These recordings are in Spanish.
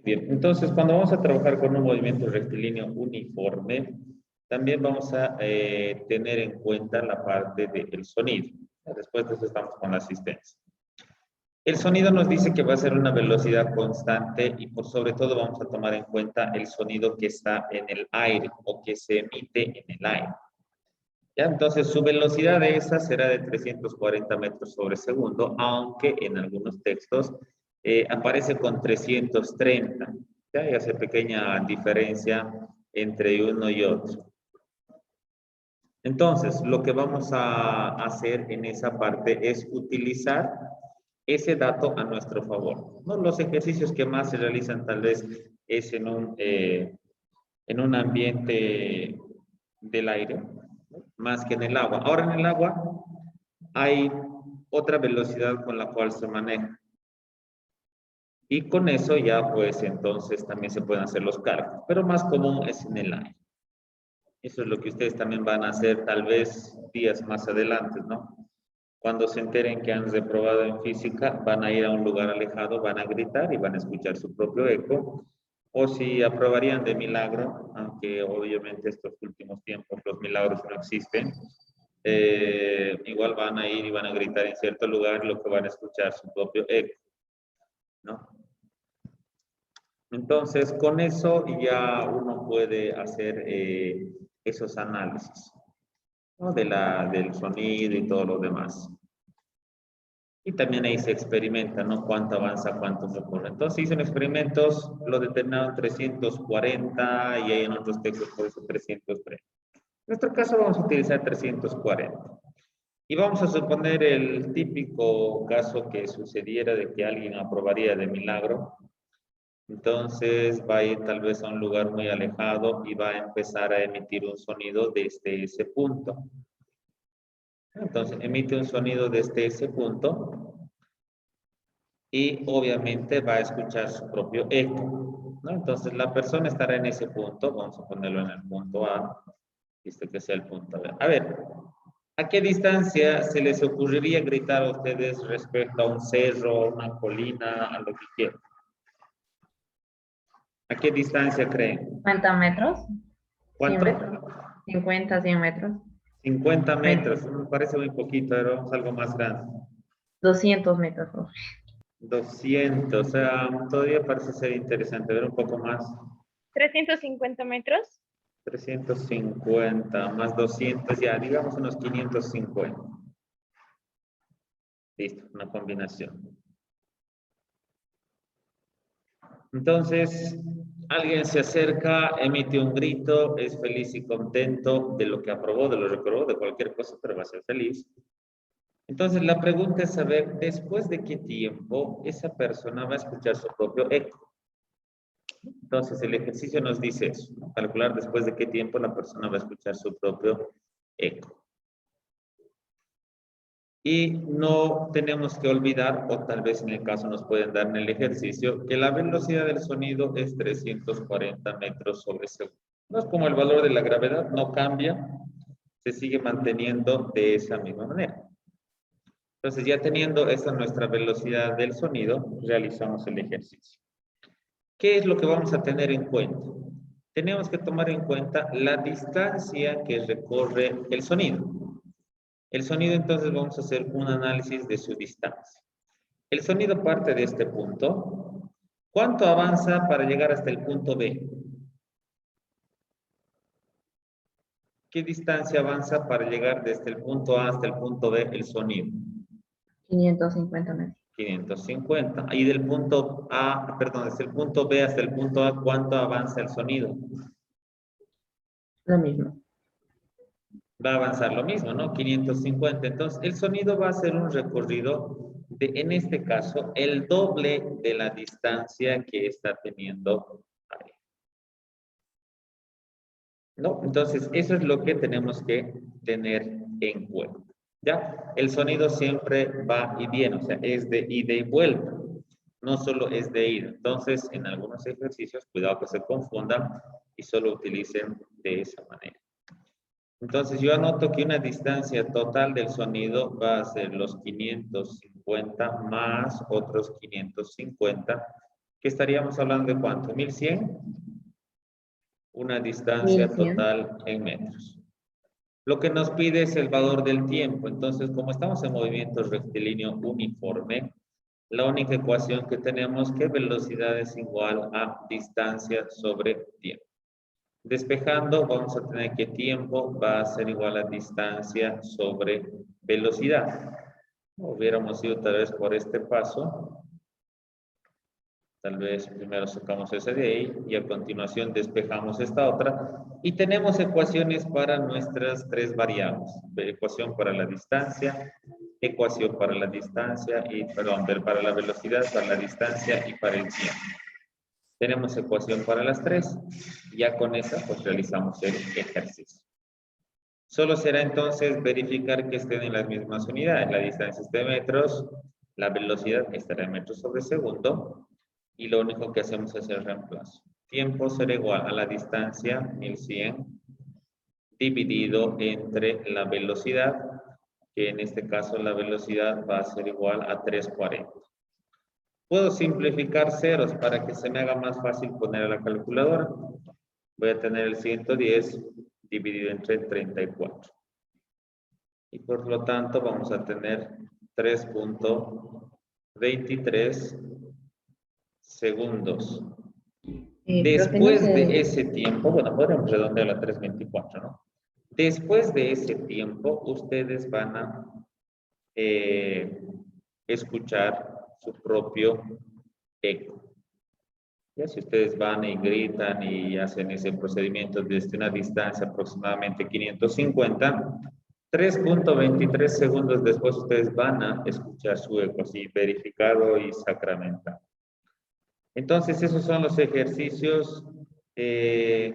Bien, entonces cuando vamos a trabajar con un movimiento rectilíneo uniforme, también vamos a tener en cuenta la parte del sonido. Después de eso estamos con la asistencia. El sonido nos dice que va a ser una velocidad constante y por sobre todo vamos a tomar en cuenta el sonido que está en el aire o que se emite en el aire. ¿Ya? Entonces su velocidad de esa será de 340 metros sobre segundo, aunque en algunos textos aparece con 330. ¿Ya? Y hace pequeña diferencia entre uno y otro. Entonces, lo que vamos a hacer en esa parte es utilizar ese dato a nuestro favor, ¿no? Los ejercicios que más se realizan tal vez es en un ambiente del aire, ¿no? Más que en el agua. Ahora en el agua hay otra velocidad con la cual se maneja. Y con eso ya pues entonces también se pueden hacer los cálculos, pero más común es en el aire. Eso es lo que ustedes también van a hacer tal vez días más adelante, ¿no? Cuando se enteren que han reprobado en física, van a ir a un lugar alejado, van a gritar y van a escuchar su propio eco. O si aprobarían de milagro, aunque obviamente estos últimos tiempos los milagros no existen, igual van a ir y van a gritar en cierto lugar lo que van a escuchar su propio eco, ¿no? Entonces, con eso ya uno puede hacer esos análisis, ¿no? Del sonido y todo lo demás. Y también ahí se experimenta, ¿no? Cuánto avanza, cuánto se ocurre. Entonces hicieron experimentos, lo determinaron 340 y hay en otros textos por eso 330. En nuestro caso vamos a utilizar 340. Y vamos a suponer el típico caso que sucediera de que alguien aprobaría de milagro. Entonces va a ir tal vez a un lugar muy alejado y va a empezar a emitir un sonido desde ese punto. Entonces emite un sonido desde ese punto y obviamente va a escuchar su propio eco, ¿no? Entonces la persona estará en ese punto, vamos a ponerlo en el punto A, visto que sea el punto B. A ver, ¿a qué distancia se les ocurriría gritar a ustedes respecto a un cerro, una colina, a lo que quieran? ¿A qué distancia creen? 50 metros, 100 ¿Cuánto? metros, 50, 100 metros, 50 20, metros, me parece muy poquito, pero vamos a algo más grande. 200 metros. ¿No? 200, o sea, todavía parece ser interesante, ver un poco más. 350 metros. 350 más 200, ya, digamos unos 550. Listo, una combinación. Entonces, alguien se acerca, emite un grito, es feliz y contento de lo que aprobó, de lo que reprobó, de cualquier cosa, pero va a ser feliz. Entonces, la pregunta es saber después de qué tiempo esa persona va a escuchar su propio eco. Entonces, el ejercicio nos dice eso, ¿no? Calcular después de qué tiempo la persona va a escuchar su propio eco. Y no tenemos que olvidar, o tal vez en el caso nos pueden dar en el ejercicio, que la velocidad del sonido es 340 metros sobre segundo. No es como el valor de la gravedad, no cambia, se sigue manteniendo de esa misma manera. Entonces, ya teniendo esa nuestra velocidad del sonido, realizamos el ejercicio. ¿Qué es lo que vamos a tener en cuenta? Tenemos que tomar en cuenta la distancia que recorre el sonido. El sonido, entonces, vamos a hacer un análisis de su distancia. El sonido parte de este punto. ¿Cuánto avanza para llegar hasta el punto B? ¿Qué distancia avanza para llegar desde el punto A hasta el punto B el sonido? 550 metros. 550. Y del punto A, perdón, desde el punto B hasta el punto A, ¿cuánto avanza el sonido? Lo mismo. Va a avanzar lo mismo, ¿no? 550. Entonces, el sonido va a hacer un recorrido de, en este caso, el doble de la distancia que está teniendo ahí, ¿no? Entonces, eso es lo que tenemos que tener en cuenta, ¿ya? El sonido siempre va y viene, o sea, es de ida y vuelta, no solo es de ida. Entonces, en algunos ejercicios, cuidado que se confundan y solo utilicen de esa manera. Entonces yo anoto que una distancia total del sonido va a ser los 550 más otros 550, ¿Qué estaríamos hablando de cuánto? ¿1100? Una distancia 1100. total en metros. Lo que nos pide es el valor del tiempo. Entonces, como estamos en movimiento rectilíneo uniforme, la única ecuación que tenemos es que velocidad es igual a distancia sobre tiempo. Despejando, vamos a tener que tiempo va a ser igual a distancia sobre velocidad. Hubiéramos ido tal vez por este paso. Tal vez primero sacamos ese de ahí y a continuación despejamos esta otra. Y tenemos ecuaciones para nuestras tres variables. Ecuación para la distancia, ecuación para la distancia y, perdón, para la velocidad, para la distancia y para el tiempo. Tenemos ecuación para las tres. Ya con esa pues realizamos el ejercicio. Solo será entonces verificar que estén en las mismas unidades. La distancia está en metros, la velocidad estará en metros sobre segundo. Y lo único que hacemos es el reemplazo. Tiempo será igual a la distancia, 1100, dividido entre la velocidad, que en este caso la velocidad va a ser igual a 340. Puedo simplificar ceros para que se me haga más fácil poner a la calculadora. Voy a tener el 110 dividido entre 34. Y por lo tanto vamos a tener 3.23 segundos. Después de ese tiempo, bueno, podemos redondear a 3.24, ¿no? Después de ese tiempo, ustedes van a escuchar su propio eco. Ya, si ustedes van y gritan y hacen ese procedimiento desde una distancia aproximadamente 550, 3.23 segundos después ustedes van a escuchar su eco, así verificado y sacramentado. Entonces, esos son los ejercicios que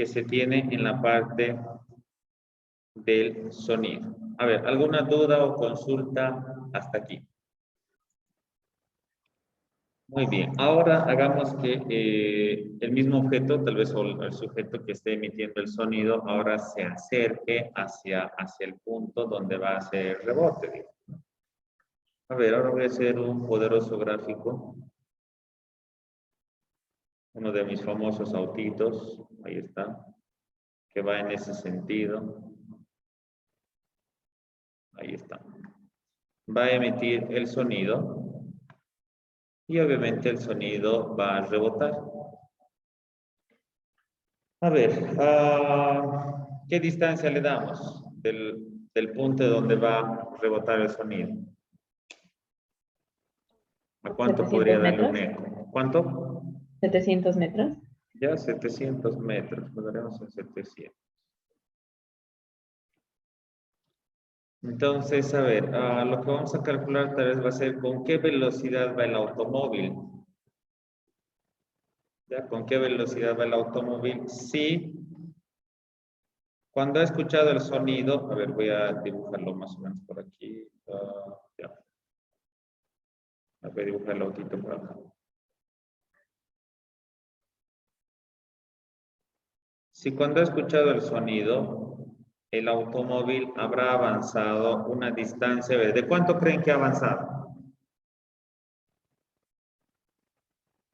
se tienen en la parte del sonido. A ver, ¿alguna duda o consulta hasta aquí? Muy bien. Ahora hagamos que el mismo objeto, tal vez el sujeto que esté emitiendo el sonido, ahora se acerque hacia el punto donde va a hacer el rebote, digamos. A ver, ahora voy a hacer un poderoso gráfico. Uno de mis famosos autitos, ahí está, que va en ese sentido. Ahí está. Va a emitir el sonido y obviamente el sonido va a rebotar. A ver, ¿qué distancia le damos del punto donde va a rebotar el sonido? ¿A cuánto podría darle un eco? ¿Cuánto? 700 metros. Ya 700 metros, lo daremos en 700. Entonces, a ver, lo que vamos a calcular tal vez va a ser con qué velocidad va el automóvil. ¿Ya? ¿Con qué velocidad va el automóvil? Sí. Cuando ha escuchado el sonido, a ver, voy a dibujarlo más o menos por aquí. Ya. Voy a dibujar el autito por acá. Si cuando ha escuchado el sonido, el automóvil habrá avanzado una distancia, ¿de cuánto creen que ha avanzado?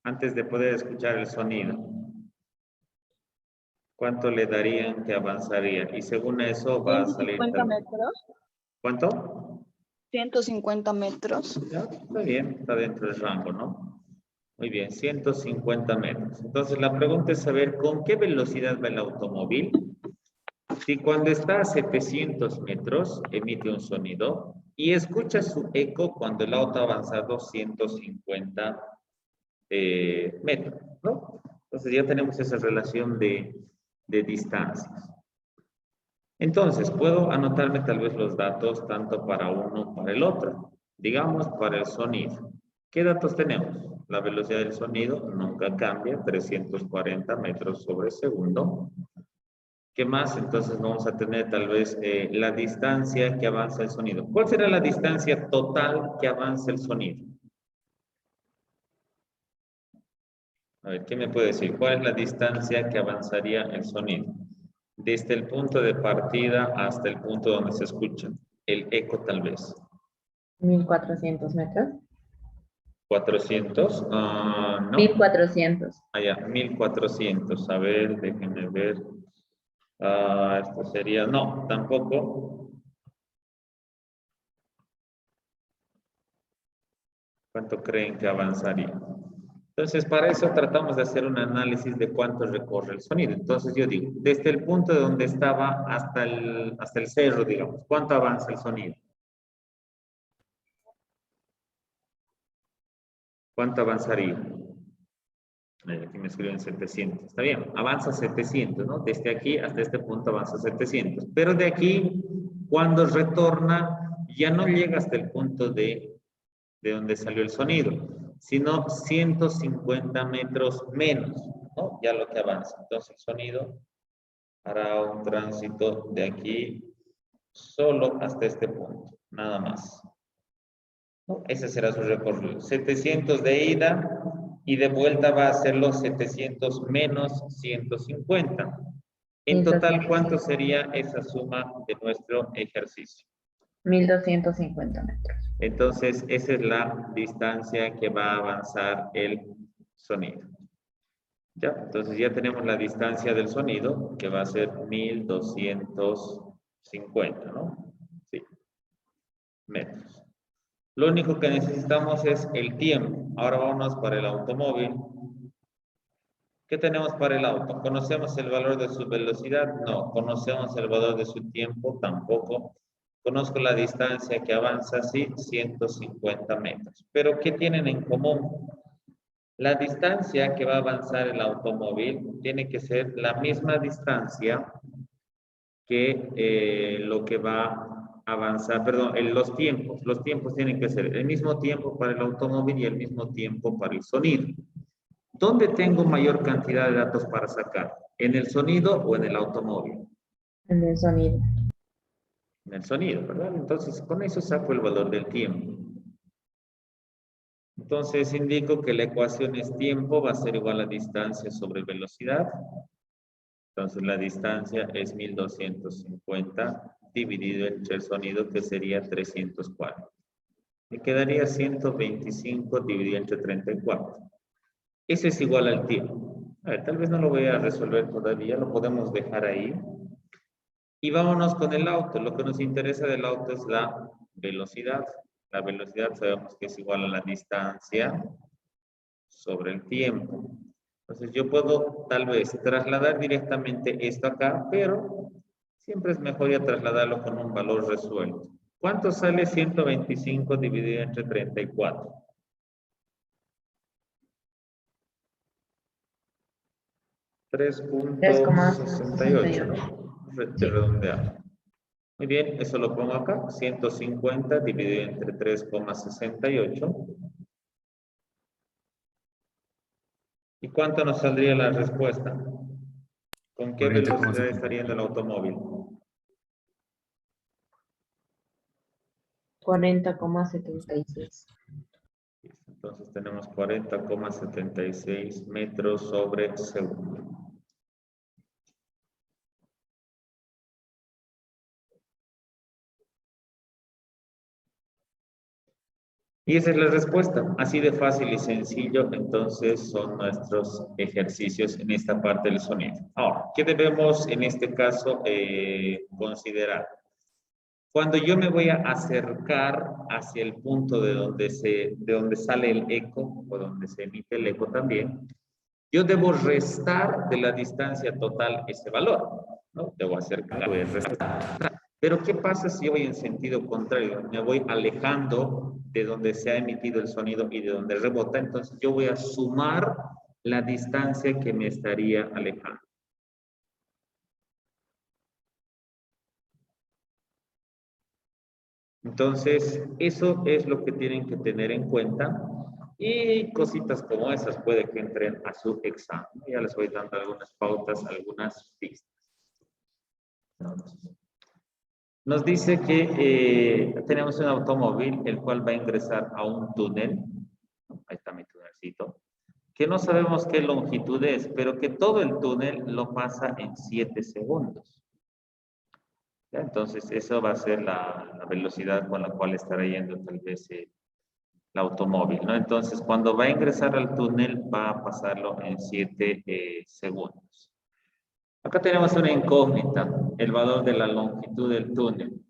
Antes de poder escuchar el sonido. ¿Cuánto le darían que avanzaría? Y según eso va a salir... 150 metros. ¿Cuánto? 150 metros. Ya, está bien, está dentro del rango, ¿no? Muy bien, 150 metros. Entonces la pregunta es saber con qué velocidad va el automóvil. Si cuando está a 700 metros emite un sonido y escucha su eco cuando el auto ha avanzado 150 metros, ¿no? Entonces ya tenemos esa relación de distancias. Entonces, puedo anotarme tal vez los datos tanto para uno como para el otro. Digamos, para el sonido. ¿Qué datos tenemos? La velocidad del sonido nunca cambia, 340 metros sobre segundo. ¿Qué más? Entonces vamos a tener tal vez la distancia que avanza el sonido. ¿Cuál será la distancia total que avanza el sonido? A ver, ¿qué me puede decir? ¿Cuál es la distancia que avanzaría el sonido? Desde el punto de partida hasta el punto donde se escucha. El eco tal vez. 1400 metros. 400. No. 1400. Allá, 1400. A ver, déjenme ver. Esto sería, no, tampoco. ¿Cuánto creen que avanzaría? Entonces, para eso tratamos de hacer un análisis de cuánto recorre el sonido. Entonces, yo digo, desde el punto de donde estaba hasta el cerro, digamos, ¿cuánto avanza el sonido? ¿Cuánto avanzaría? Aquí me escriben 700. Está bien, avanza 700, ¿no? Desde aquí hasta este punto avanza 700. Pero de aquí, cuando retorna, ya no llega hasta el punto de donde salió el sonido, sino 150 metros menos, ¿no? Ya lo que avanza. Entonces el sonido hará un tránsito de aquí solo hasta este punto, nada más. ¿No? Ese será su recorrido. 700 de ida y de vuelta va a ser los 700 menos 150. En total, ¿cuánto sería esa suma de nuestro ejercicio? 1250 metros. Entonces, esa es la distancia que va a avanzar el sonido. ¿Ya? Entonces, ya tenemos la distancia del sonido, que va a ser 1250, ¿no? Sí. Metros. Lo único que necesitamos es el tiempo. Ahora vámonos para el automóvil. ¿Qué tenemos para el auto? ¿Conocemos el valor de su velocidad? No. ¿Conocemos el valor de su tiempo? Tampoco. Conozco la distancia que avanza, sí, 150 metros. Pero ¿qué tienen en común? La distancia que va a avanzar el automóvil tiene que ser la misma distancia que lo que va a avanzar, perdón, los tiempos tienen que ser el mismo tiempo para el automóvil y el mismo tiempo para el sonido. ¿Dónde tengo mayor cantidad de datos para sacar? ¿En el sonido o en el automóvil? En el sonido. En el sonido, ¿verdad? Entonces, con eso saco el valor del tiempo. Entonces, indico que la ecuación es tiempo va a ser igual a distancia sobre velocidad. Entonces, la distancia es 1250 dividido entre el sonido, que sería 304. Me quedaría 125 dividido entre 34. Ese es igual al tiempo. A ver, tal vez no lo voy a resolver todavía, lo podemos dejar ahí. Y vámonos con el auto. Lo que nos interesa del auto es la velocidad. La velocidad sabemos que es igual a la distancia sobre el tiempo. Entonces yo puedo tal vez trasladar directamente esto acá, pero siempre es mejor ya trasladarlo con un valor resuelto. ¿Cuánto sale 125 dividido entre 34? 3.68, ¿no? Sí. Redondeado. Muy bien, eso lo pongo acá. 150 dividido entre 3,68. ¿Y cuánto nos saldría la respuesta? ¿Con qué velocidad estaría en el automóvil? 40,76. Entonces tenemos 40,76 metros sobre segundo. Y esa es la respuesta. Así de fácil y sencillo, entonces, son nuestros ejercicios en esta parte del sonido. Ahora, ¿qué debemos en este caso considerar? Cuando yo me voy a acercar hacia el punto de donde sale el eco, o donde se emite el eco también, yo debo restar de la distancia total ese valor, ¿no? Debo acercar, voy a restar. Pero ¿qué pasa si voy en sentido contrario? Me voy alejando de donde se ha emitido el sonido y de donde rebota, entonces yo voy a sumar la distancia que me estaría alejando. Entonces, eso es lo que tienen que tener en cuenta. Y cositas como esas puede que entren a su examen. Ya les voy dando algunas pautas, algunas pistas. Nos dice que tenemos un automóvil, el cual va a ingresar a un túnel. Ahí está mi túnelcito. Que no sabemos qué longitud es, pero que todo el túnel lo pasa en 7 segundos. ¿Ya? Entonces, eso va a ser la velocidad con la cual estará yendo tal vez automóvil, ¿no? Entonces, cuando va a ingresar al túnel, va a pasarlo en 7 segundos. Acá tenemos una incógnita, el valor de la longitud del túnel.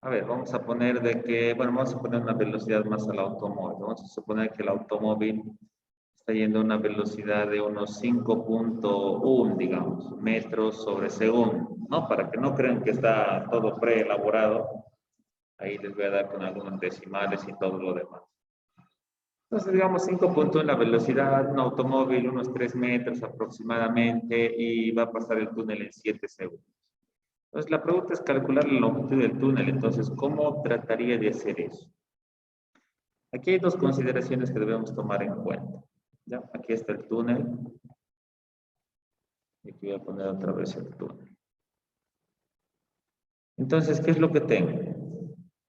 A ver, vamos a poner de que, bueno, vamos a poner una velocidad más al automóvil. Vamos a suponer que el automóvil está yendo a una velocidad de unos 5.1, digamos, metros sobre segundo, ¿no? Para que no crean que está todo preelaborado. Ahí les voy a dar con algunos decimales y todo lo demás. Entonces, digamos 5.1 la velocidad, un automóvil, unos 3 metros aproximadamente, y va a pasar el túnel en 7 segundos. Entonces, la pregunta es calcular la longitud del túnel. Entonces, ¿cómo trataría de hacer eso? Aquí hay dos consideraciones que debemos tomar en cuenta. ¿Ya? Aquí está el túnel. Y aquí voy a poner otra vez el túnel. Entonces, ¿qué es lo que tengo?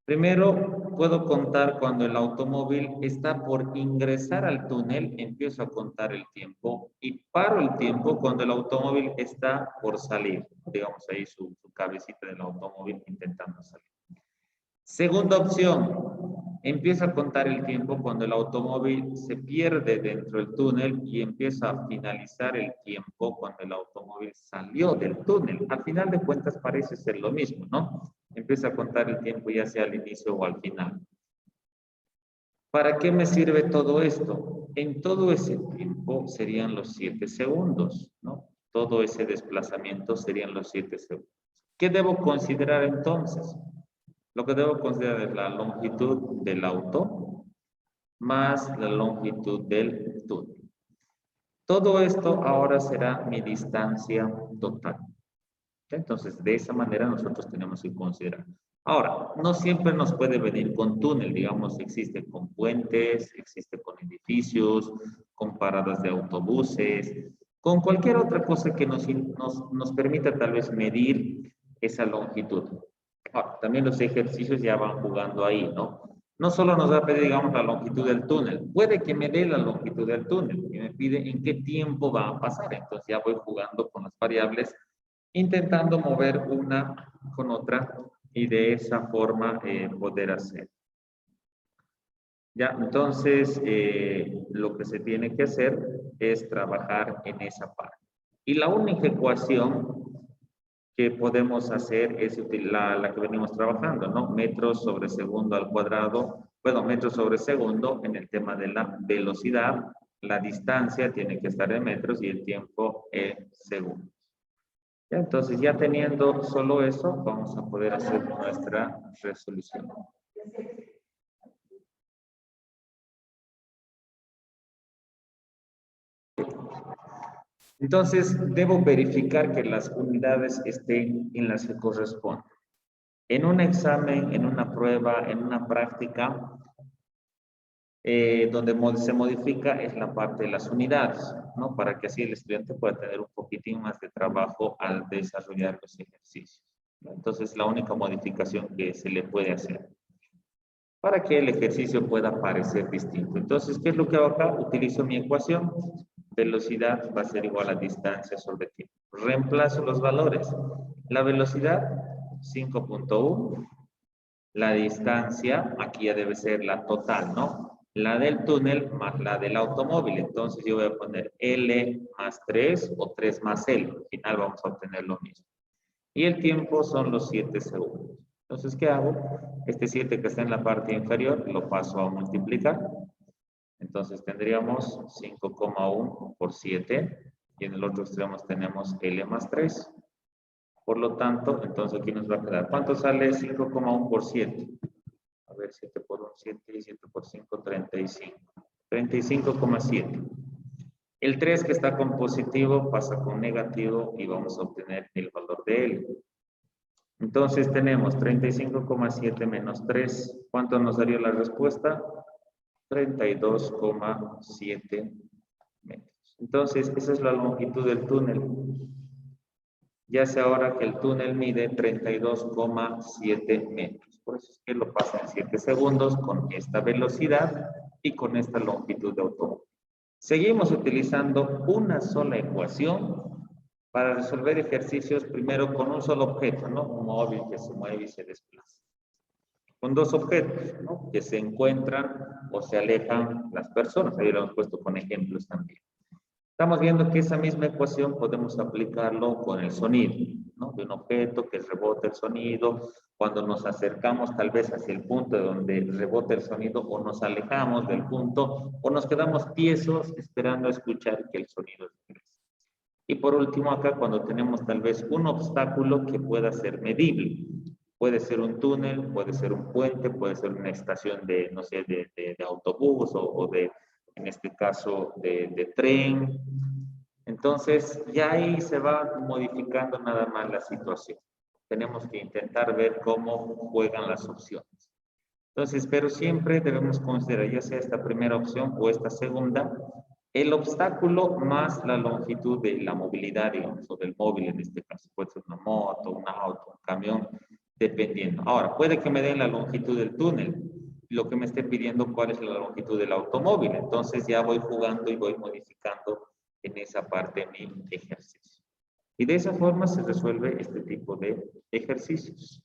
Primero, puedo contar cuando el automóvil está por ingresar al túnel, empiezo a contar el tiempo y paro el tiempo cuando el automóvil está por salir. Digamos ahí su cabecita del automóvil intentando salir. Segunda opción, empiezo a contar el tiempo cuando el automóvil se pierde dentro del túnel y empiezo a finalizar el tiempo cuando el automóvil salió del túnel. Al final de cuentas parece ser lo mismo, ¿no? Empiezo a contar el tiempo ya sea al inicio o al final. ¿Para qué me sirve todo esto? En todo ese tiempo serían los 7 segundos, ¿no? Todo ese desplazamiento serían los 7 segundos. ¿Qué debo considerar entonces? Lo que debo considerar es la longitud del auto más la longitud del túnel. Todo esto ahora será mi distancia total. Entonces, de esa manera nosotros tenemos que considerar. Ahora, no siempre nos puede venir con túnel, digamos, existe con puentes, existe con edificios, con paradas de autobuses, con cualquier otra cosa que nos permita tal vez medir esa longitud. Ahora, también los ejercicios ya van jugando ahí, ¿no? No solo nos va a pedir, digamos, la longitud del túnel, puede que me dé la longitud del túnel y me pide en qué tiempo va a pasar, entonces ya voy jugando con las variables intentando mover una con otra y de esa forma poder hacer. Ya, entonces lo que se tiene que hacer es trabajar en esa parte. Y la única ecuación que podemos hacer es la que venimos trabajando, ¿no? Metros sobre segundo al cuadrado, bueno, metros sobre segundo en el tema de la velocidad, la distancia tiene que estar en metros y el tiempo en segundos. Entonces, ya teniendo solo eso, vamos a poder hacer nuestra resolución. Entonces, debo verificar que las unidades estén en las que corresponden. En un examen, en una prueba, en una práctica, donde se modifica es la parte de las unidades, ¿no? Para que así el estudiante pueda tener un poquitín más de trabajo al desarrollar los ejercicios, ¿no? Entonces, la única modificación que se le puede hacer para que el ejercicio pueda parecer distinto. Entonces, ¿qué es lo que hago acá? Utilizo mi ecuación. Velocidad va a ser igual a distancia sobre tiempo. Reemplazo los valores. La velocidad, 5.1. La distancia, aquí ya debe ser la total, ¿no? La del túnel más la del automóvil. Entonces yo voy a poner L más 3 o 3 más L. Al final vamos a obtener lo mismo. Y el tiempo son los 7 segundos. Entonces, ¿qué hago? Este 7 que está en la parte inferior lo paso a multiplicar. Entonces tendríamos 5,1 por 7. Y en el otro extremo tenemos L más 3. Por lo tanto, entonces aquí nos va a quedar. ¿Cuánto sale 5,1 por 7? A ver, 7 por 1, 7 y 7 por 5, 35. 35,7. El 3 que está con positivo pasa con negativo y vamos a obtener el valor de L. Entonces tenemos 35,7 menos 3. ¿Cuánto nos daría la respuesta? 32,7 metros. Entonces, esa es la longitud del túnel. Ya sé ahora que el túnel mide 32,7 metros. Por eso es que lo pasa en 7 segundos con esta velocidad y con esta longitud de automóvil. Seguimos utilizando una sola ecuación para resolver ejercicios primero con un solo objeto, ¿no? Un móvil que se mueve y se desplaza. con dos objetos, ¿no? Que se encuentran o se alejan las personas. Ahí lo hemos puesto con ejemplos también. Estamos viendo que esa misma ecuación podemos aplicarlo con el sonido, ¿no? De un objeto que rebota el sonido. Cuando nos acercamos tal vez hacia el punto donde rebota el sonido, o nos alejamos del punto, o nos quedamos tiesos esperando a escuchar que el sonido regrese. Y por último acá, cuando tenemos tal vez un obstáculo que pueda ser medible. Puede ser un túnel, puede ser un puente, puede ser una estación de, no sé, de autobús o de, en este caso, de tren. Entonces, ya ahí se va modificando nada más la situación. Tenemos que intentar ver cómo juegan las opciones. Entonces, pero siempre debemos considerar, ya sea esta primera opción o esta segunda, el obstáculo más la longitud de la movilidad, digamos, o del móvil en este caso. Puede ser una moto, un auto, un camión, dependiendo. Ahora, puede que me den la longitud del túnel, lo que me esté pidiendo cuál es la longitud del automóvil. Entonces ya voy jugando y voy modificando en esa parte mi ejercicio. Y de esa forma se resuelve este tipo de ejercicios.